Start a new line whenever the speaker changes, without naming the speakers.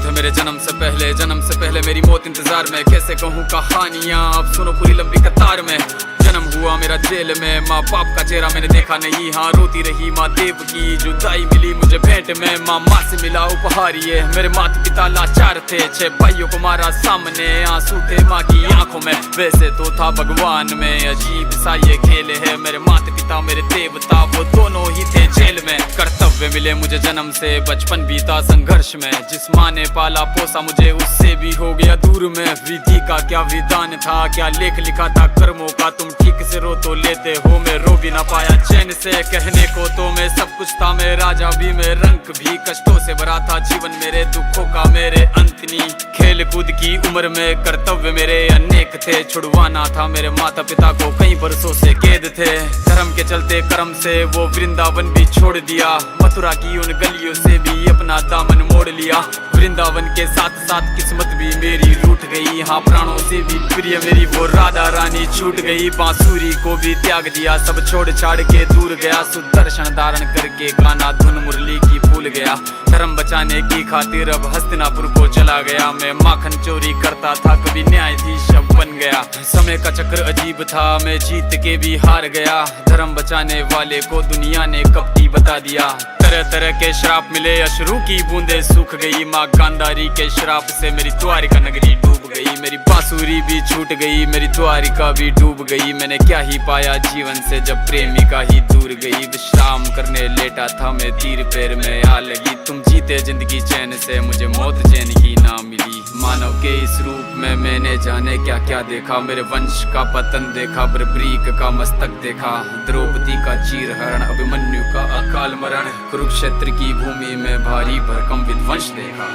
है मेरे जन्म से पहले मेरी मौत इंतजार में। कैसे कहूँ कहानियाँ, अब सुनो पूरी लंबी कतार में। जन्म हुआ मेरा जेल में, माँ बाप का चेहरा मैंने देखा नहीं। हाँ रोती रही माँ देव की, जुदाई मिली मुझे भेंट में। माँ से मिला उपहार ये, मेरे माता पिता लाचार थे। 6 भाइयों को मारा सामने, आंसू थे माँ की आंखों में। वैसे तो था भगवान में, अजीब सा ये खेल है। मेरे माता पिता मेरे देवता, वो दोनों ही थे जेल में। कर्तव्य मिले मुझे जन्म से, बचपन बीता संघर्ष में। जिस माँ ने पाला पोसा मुझे, उससे भी हो गया दूर में। विधि का क्या विधान था, क्या लेख लिखा था कर्मों का। तुम ठीक से रो तो लेते हो, मैं रो भी ना पाया चैन से। कहने को तो मैं सब कुछ था, मैं राजा भी, मैं रंग भी। कष्टों से भरा था जीवन मेरे, दुखों का मेरे अंत नहीं। खेल कूद की उम्र में कर्तव्य मेरे अनेक थे। छुड़वाना था मेरे माता पिता को, कई बरसों से कैद थे। धर्म के चलते कर्म से वो वृंदावन भी छोड़ दिया। मथुरा की उन गलियों से भी अपना दामन मोड़ लिया। वृंदावन के साथ साथ किस्मत भी मेरी रूठ गई। हाँ प्राणों से भी प्रिय मेरी वो राधा रानी छूट गई। बांसुरी को भी त्याग दिया, सब छोड़ छाड़ के दूर गया। सुदर्शन धारण करके गाना धुन मुरली की भूल गया। धर्म बचाने की खातिर अब हस्तिनापुर को चला गया। मैं माखन चोरी करता था, कभी न्यायाधीश अब बन गया। समय का चक्र अजीब था, मैं जीत के भी हार गया। धर्म बचाने वाले को दुनिया ने कपटी बता दिया। तरह तरह के श्राप मिले, अश्रु की बूंदे सूख गई। माँ गांधारी के श्राप से मेरी द्वारिका नगरी डूब गई। मेरी बांसुरी भी छूट गई, मेरी द्वारिका भी डूब गई। मैंने क्या ही पाया जीवन से, जब प्रेमिका ही दूर गई। विश्राम करने लेटा था मैं, तीर पैर में आ लगी। तुम जीते जिंदगी चैन से, मुझे मौत चैन की ना मिली। मानव के इस रूप में मैंने जाने क्या क्या देखा। मेरे वंश का पतन देखा, बर्बरीक का मस्तक देखा। द्रौपदी का चीरहरण, अभिमन्यु का अकाल मरण। कुरुक्षेत्र की भूमि में भारी भरकम विध्वंस देखा।